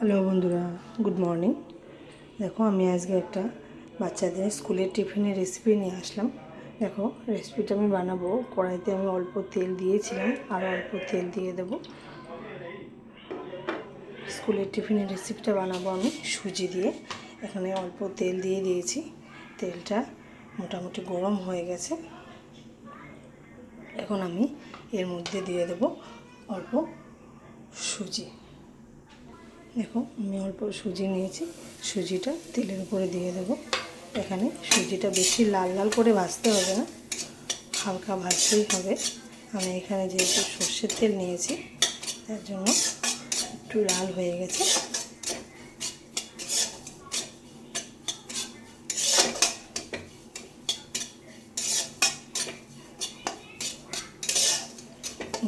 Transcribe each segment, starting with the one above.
Hello বন্ধুরা, good morning. দেখো আমি আজকে একটা বাচ্চাদের স্কুলের টিফিনের রেসিপি নিয়ে আসলাম। দেখো রেসিপিটা আমি বানাবো। কড়াইতে আমি অল্প তেল দিয়েছিলাম, আর অল্প তেল দিয়ে দেবো। স্কুলের টিফিনের রেসিপিটা বানাবো আমি সুজি দিয়ে। এখানে অল্প তেল দিয়ে দিয়েছি, তেলটা মোটামুটি গরম হয়ে গেছে। এখন আমি এর মধ্যে দিয়ে দেবো অল্প সুজি। দেখো আমি অল্প সুজি নিয়েছি, সুজিটা তেলের উপরে দিয়ে দেবো। এখানে সুজিটা বেশি লাল লাল করে ভাজতে হবে না, হালকা ভাজতেই হবে। আমি এখানে যেহেতু সর্ষের তেল নিয়েছি, তার জন্য একটু লাল হয়ে গেছে।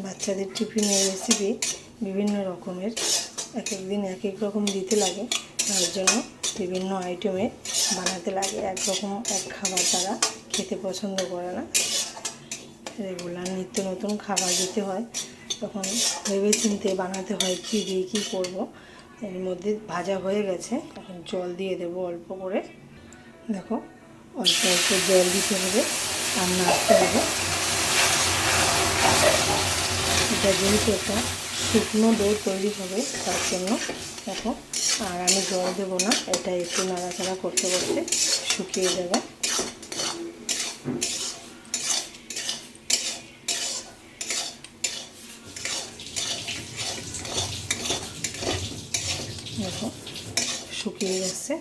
বাচ্চাদের টিফিনের রেসিপি বিভিন্ন রকমের, এক এক দিন এক এক রকম দিতে লাগে, তার জন্য বিভিন্ন আইটেমে বানাতে লাগে। একরকম এক খাবার তারা খেতে পছন্দ করে না, রেগুলার নিত্য নতুন খাবার দিতে হয়। তখন ভেবে চিন্তে বানাতে হয় কী দিয়ে কী করবো। এর মধ্যে ভাজা হয়ে গেছে, এখন জল দিয়ে দেবো অল্প করে। দেখো অল্প অল্প জল দিতে হবে আর নাড়তে হবে। এটা যেহেতু একটা শুকনো ডো তৈরি হবে, তার জন্য দেখো আর আমি জল দেবো না, এটা একটু নাড়াচাড়া করতে করতে শুকিয়ে যাবে। দেখো শুকিয়ে যাচ্ছে,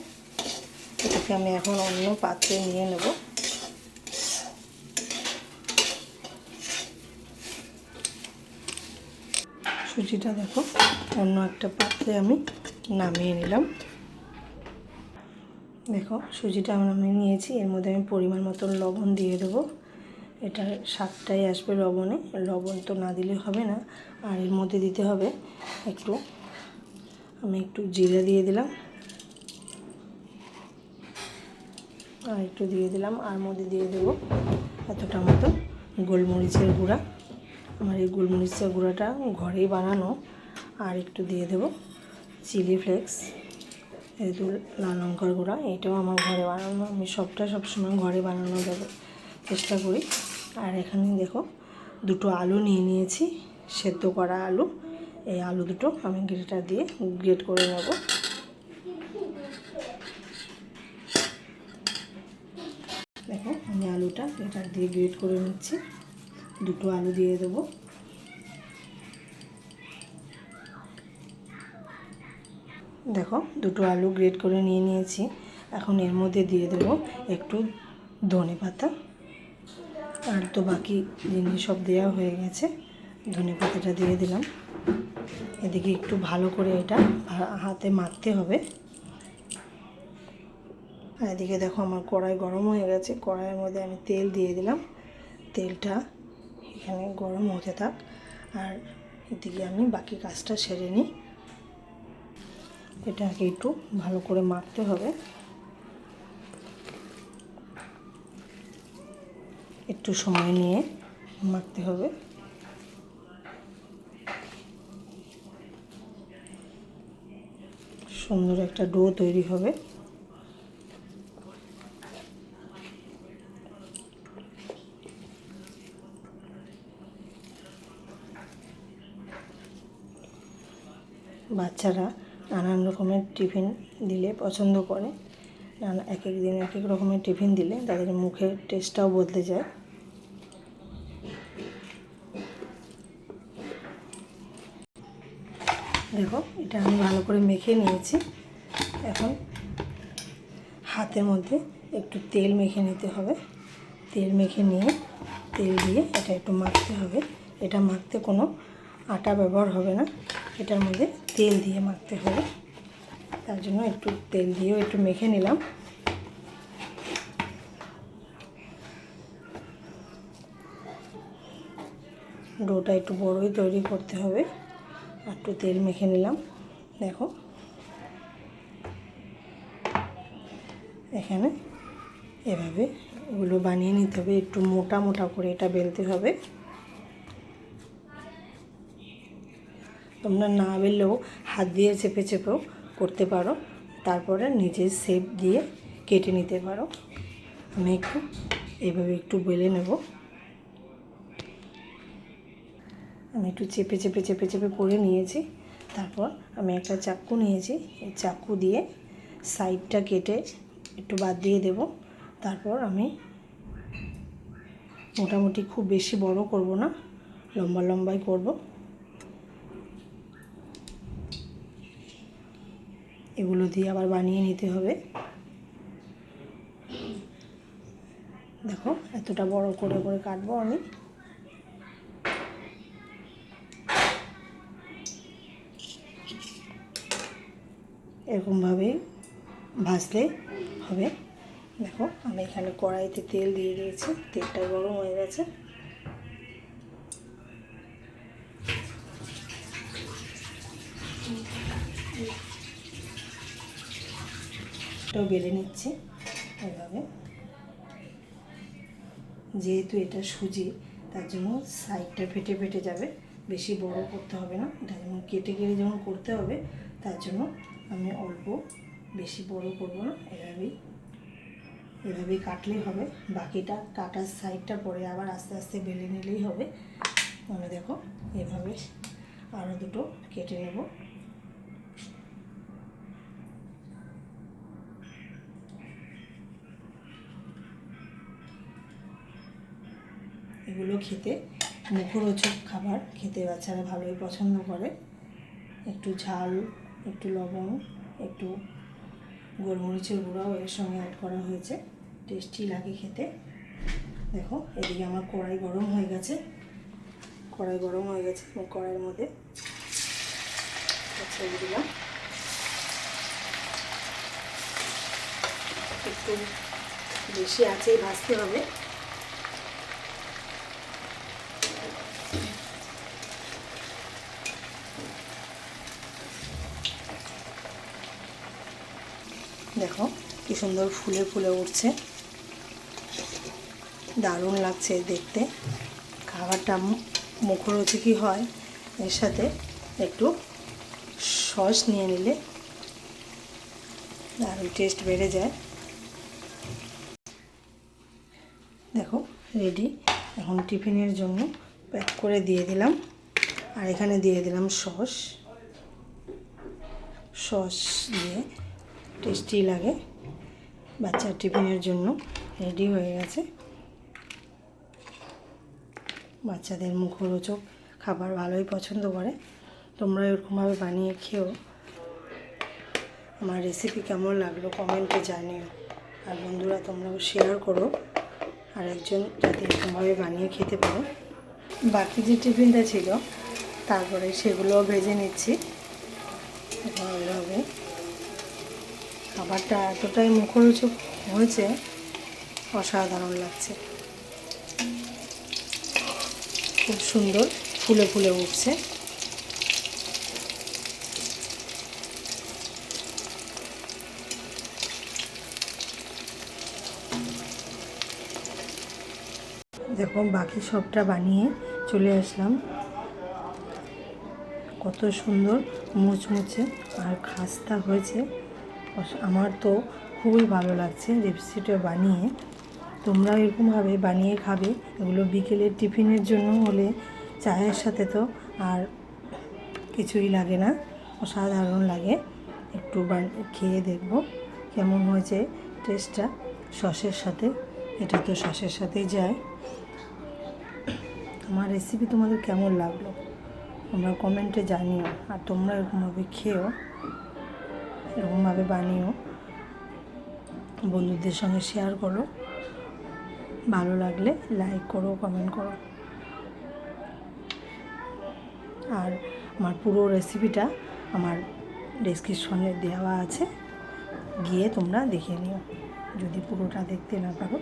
এটাকে আমি এখন অন্য পাত্রে নিয়ে নেব। সুজিটা দেখো অন্য একটা পাত্রে আমি নামিয়ে নিলাম। দেখো সুজিটা আমি নামিয়ে নিয়েছি, এর মধ্যে আমি পরিমাণ মতো লবণ দিয়ে দেবো। এটার স্বাদটাই আসবে লবণে, লবণ তো না দিলে হবে না। আর এর মধ্যে দিতে হবে আমি একটু জিরে দিয়ে দিলাম, আর একটু দিয়ে দিলাম, আর মধ্যে দিয়ে দেবো এতটা মতো গোলমরিচের গুঁড়া। আমার এই গোলমরিচের গুঁড়াটা ঘরেই বানানো। আর একটু দিয়ে দেবো চিলি ফ্লেক্স, এই লাল লঙ্কার গুঁড়া, এটাও আমার ঘরে বানানো। আমি সবসময় ঘরে বানানো যাবে চেষ্টা করি। আর এখানে দেখো দুটো আলু নিয়ে নিয়েছি, সেদ্ধ করা আলু। এই আলু দুটো আমি গ্রেটার দিয়ে গ্রেট করে নেব। দেখো আমি আলুটা গ্রেটার দিয়ে গ্রেট করে নিচ্ছি। দুটো আলু দিয়ে দেবো। দেখো দুটো আলু গ্রেট করে নিয়ে নিয়েছি। এখন এর মধ্যে দিয়ে দেবো একটু ধনে পাতা। আর তো বাকি জিনিস সব দেওয়া হয়ে গেছে, ধনে পাতাটা দিয়ে দিলাম। এদিকে একটু ভালো করে এটা হাতে মাখতে হবে। আর এদিকে দেখো আমার কড়াই গরম হয়ে গেছে, কড়াইয়ের মধ্যে আমি তেল দিয়ে দিলাম। তেলটা এখানে গরম হতে থাক, আর এদিকে আমি বাকি কাজটা সেরে নিই। এটাকে একটু ভালো করে মাখতে হবে, একটু সময় নিয়ে মাখতে হবে। সুন্দর একটা ডো তৈরি হবে। বাচ্চারা নানান রকমের টিফিন দিলে পছন্দ করে। এক এক দিন এক এক রকমের টিফিন দিলে তাদের মুখের টেস্টটাও বদলে যায়। দেখো এটা আমি ভালো করে মেখে নিয়েছি। এখন হাতের মধ্যে একটু তেল মেখে নিতে হবে। তেল মেখে নিয়ে তেল দিয়ে এটা একটু মাখতে হবে। এটা মাখতে কোনো আটা ব্যবহার হবে না, এটার মধ্যে তেল দিয়ে মাখতে হবে। তার জন্য একটু তেল দিয়েও একটু মেখে নিলাম। ডোটা একটু বড়ই তৈরি করতে হবে। একটু তেল মেখে নিলাম। দেখো এখানে এভাবে এগুলো বানিয়ে নিতে হবে, একটু মোটা মোটা করে এটা বেলতে হবে। তোমরা না বেললেও হাত দিয়ে চেপে চেপেও করতে পারো, তারপরে নিজের শেপ দিয়ে কেটে নিতে পারো। আমি একটু এভাবে একটু বেলে নেব। আমি একটু চেপে চেপে চেপে চেপে করে নিয়েছি। তারপর আমি একটা চাকু নিয়েছি, এই চাকু দিয়ে সাইডটা কেটে একটু বাদ দিয়ে দেব। তারপর আমি মোটামুটি খুব বেশি বড় করব না, লম্বা লম্বাই করব। এগুলো দিয়ে আবার বানিয়ে নিতে হবে। দেখো এতটা বড় করে করে কাটবো আমি। এরকমভাবেই ভাজলে হবে। দেখো আমি এখানে কড়াইতে তেল দিয়ে দিয়েছি, তেলটা গরম হয়ে গেছে। এটাও বেলে নিচ্ছি এইভাবে। যেহেতু এটা সুজি, তার জন্য সাইডটা ফেটে ফেটে যাবে, বেশি বড় করতে হবে না। এটা যেমন কেটে কেটে যেমন করতে হবে, তার জন্য আমি অল্প, বেশি বড় করব না। এভাবেই কাটলেই হবে। বাকিটা কাটার সাইডটা পরে আবার আস্তে আস্তে বেলে নিলেই হবে। আমি দেখো এভাবে আরও দুটো কেটে নেব। এগুলো খেতে মুখরোচক খাবার, খেতে বাচ্চারা ভালোই পছন্দ করে। একটু ঝাল, একটু লবণ, একটু গোলমরিচের গুঁড়াও এর সঙ্গে অ্যাড করা হয়েছে, টেস্টি লাগে খেতে। দেখো এদিকে আমার কড়াই গরম হয়ে গেছে। কড়াই গরম হয়ে গেছে, আমি কড়াইয়ের মধ্যে ছেড়ে দিলাম। একটু বেশি আঁচেই ভাজতে হবে। দেখো কি সুন্দর ফুলে ফুলে উঠছে, দারুণ লাগছে দেখতে। খাবারটা মুখরোচকই হয়। এর সাথে একটু সস নিয়ে নিলে দারুণ টেস্ট বেড়ে যায়। দেখো রেডি। এখন টিফিনের জন্য প্যাক করে দিয়ে দিলাম। আর এখানে দিয়ে দিলাম সস দিয়ে টেস্টি লাগে। বাচ্চার টিফিনের জন্য রেডি হয়ে গেছে। বাচ্চাদের মুখরোচক খাবার ভালোই পছন্দ করে। তোমরা এরকমভাবে বানিয়ে খেও। আমার রেসিপি কেমন লাগলো কমেন্টে জানিও। আর বন্ধুরা তোমরাও শেয়ার করো, আর একজন যাতে এরকমভাবে বানিয়ে খেতে পারো। বাকি যে টিফিনটা ছিল তারপরে সেগুলোও ভেজে নিচ্ছি। এইভাবে খাবারটা এতটাই মুখরোচক হয়েছে, অসাধারণ লাগছে। খুব সুন্দর ফুলে ফুলে উঠছে। দেখো বাকি সবটা বানিয়ে চলে আসলাম। কত সুন্দর মুচমুচে আর খাস্তা হয়েছে। আমার তো খুবই ভালো লাগছে রেসিপিটা বানিয়ে। তোমরাও এরকমভাবে বানিয়ে খাবে। এগুলো বিকেলের টিফিনের জন্য হলে চায়ের সাথে তো আর কিছুই লাগে না, অসাধারণ লাগে। একটু খেয়ে দেখবো কেমন হয়েছে টেস্টটা সসের সাথে। এটা তো সসের সাথেই যায়। আমার রেসিপি তোমাদের কেমন লাগলো তোমরা কমেন্টে জানিও। আর তোমরা এরকমভাবে খেও, এরকমভাবে বানিও, বন্ধুদের সঙ্গে শেয়ার করো। ভালো লাগলে লাইক করো, কমেন্ট করো। আর আমার পুরো রেসিপিটা আমার ডেসক্রিপশনে দেওয়া আছে, গিয়ে তোমরা দেখে নিও যদি পুরোটা দেখতে না পারো।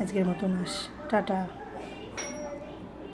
আজকের মতন টাটা।